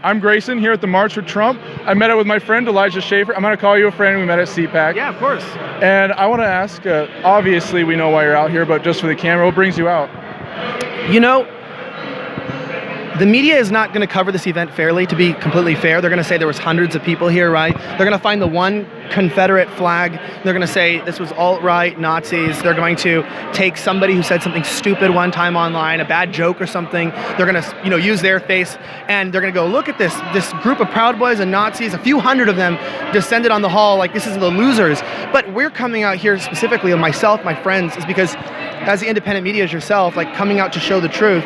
I'm Grayson here at the March for Trump. I met up with my friend Elijah Shaffer. I'm going to call you a friend. We met at CPAC. Yeah, of course. And I want to ask, obviously we know why you're out here, but just for the camera, what brings you out? You know, the media is not going to cover this event fairly, to be completely fair. They're going to say there was hundreds of people here, right? They're going to find the one Confederate flag. They're going to say this was alt-right Nazis. They're going to take somebody who said something stupid one time online, a bad joke or something. They're going to, use their face, and they're going to go, look at this group of Proud Boys and Nazis, a few hundred of them descended on the hall like this is the losers. But we're coming out here specifically, and myself, my friends, is because as the independent media as yourself, like coming out to show the truth,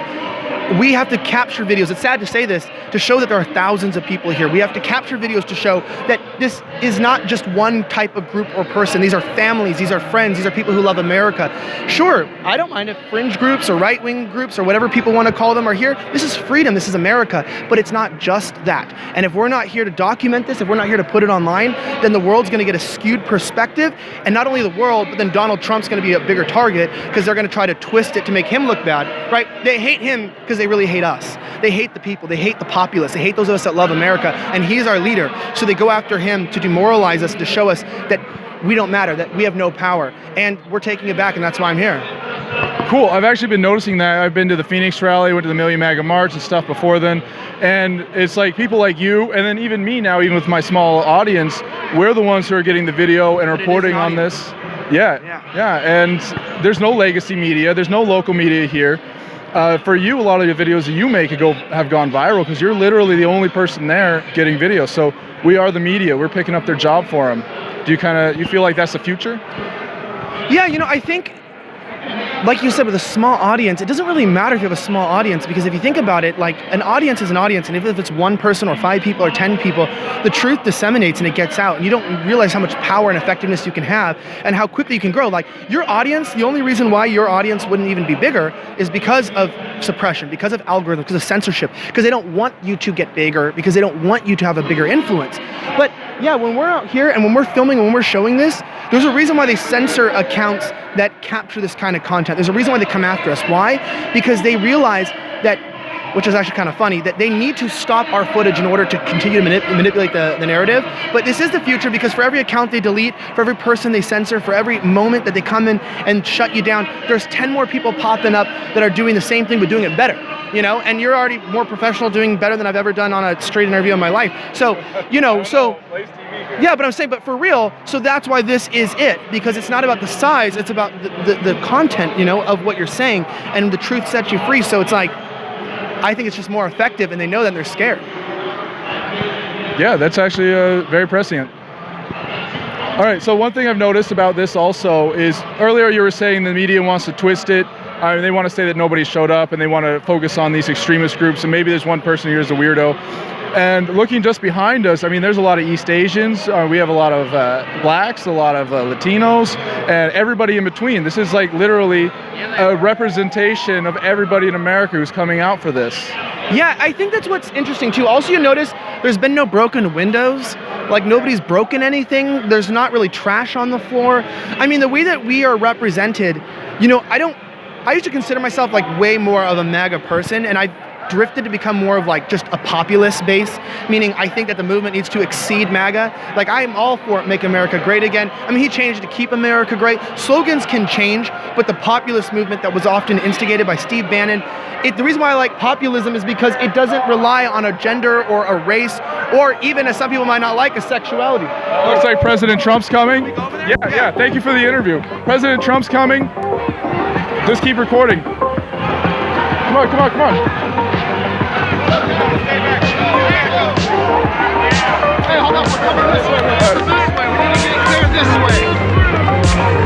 we have to capture videos. It's sad to say this, to show that there are thousands of people here. We have to capture videos to show that this is not just one type of group or person. These are families, these are friends, these are people who love America. Sure, I don't mind if fringe groups or right-wing groups or whatever people want to call them are here. This is freedom, this is America, but it's not just that. And if we're not here to document this, if we're not here to put it online, then the world's going to get a skewed perspective. And not only the world, but then Donald Trump's going to be a bigger target because they're going to try to twist it to make him look bad, right? They hate him because they really hate us. They hate the people, they hate the populace, they hate those of us that love America, and he's our leader. So they go after him to demoralize us, to show us that we don't matter, that we have no power. And we're taking it back, and that's why I'm here. Cool. I've actually been noticing that. I've been to the Phoenix rally, went to the Million MAGA March and stuff before then. And it's like people like you, and then even me now, even with my small audience, we're the ones who are getting the video and reporting on this. Yeah. And there's no legacy media. There's no local media here. For you, a lot of the videos that you make have gone viral because you're literally the only person there getting videos. So we are the media. We're picking up their job for them. Do you feel like that's the future? Yeah, I think, like you said, with a small audience, it doesn't really matter if you have a small audience, because if you think about it, like an audience is an audience, and if it's one person or 5 people or 10 people, the truth disseminates and it gets out, and you don't realize how much power and effectiveness you can have and how quickly you can grow. Like your audience, the only reason why your audience wouldn't even be bigger is because of suppression, because of algorithms, because of censorship, because they don't want you to get bigger, because they don't want you to have a bigger influence. But yeah, when we're out here and when we're filming and when we're showing this, there's a reason why they censor accounts that capture this kind of content. There's a reason why they come after us. Why? Because they realize that, which is actually kind of funny, that they need to stop our footage in order to continue to manipulate the narrative. But this is the future, because for every account they delete, for every person they censor, for every moment that they come in and shut you down, there's 10 more people popping up that are doing the same thing but doing it better. And you're already more professional, doing better than I've ever done on a straight interview in my life. So, yeah, but I'm saying, but for real, so that's why this is it, because it's not about the size, it's about the content, of what you're saying, and the truth sets you free. So it's like, I think it's just more effective, and they know that, and they're scared. Yeah, that's actually very prescient. All right, so one thing I've noticed about this also is earlier you were saying the media wants to twist it. They want to say that nobody showed up, and they want to focus on these extremist groups, and maybe there's one person here who's a weirdo. And looking just behind us, there's a lot of East Asians. We have a lot of blacks, a lot of Latinos, and everybody in between. This is like literally a representation of everybody in America who's coming out for this. Yeah, I think that's what's interesting too. Also, you notice there's been no broken windows. Like nobody's broken anything. There's not really trash on the floor. The way that we are represented, I used to consider myself like way more of a MAGA person, and I've drifted to become more of like just a populist base, meaning I think that the movement needs to exceed MAGA. Like I'm all for Make America Great Again. He changed to Keep America Great. Slogans can change, but the populist movement that was often instigated by Steve Bannon, the reason why I like populism is because it doesn't rely on a gender or a race, or even, as some people might not like, a sexuality. Looks like President Trump's coming. Yeah, thank you for the interview. President Trump's coming. Just keep recording. Come on.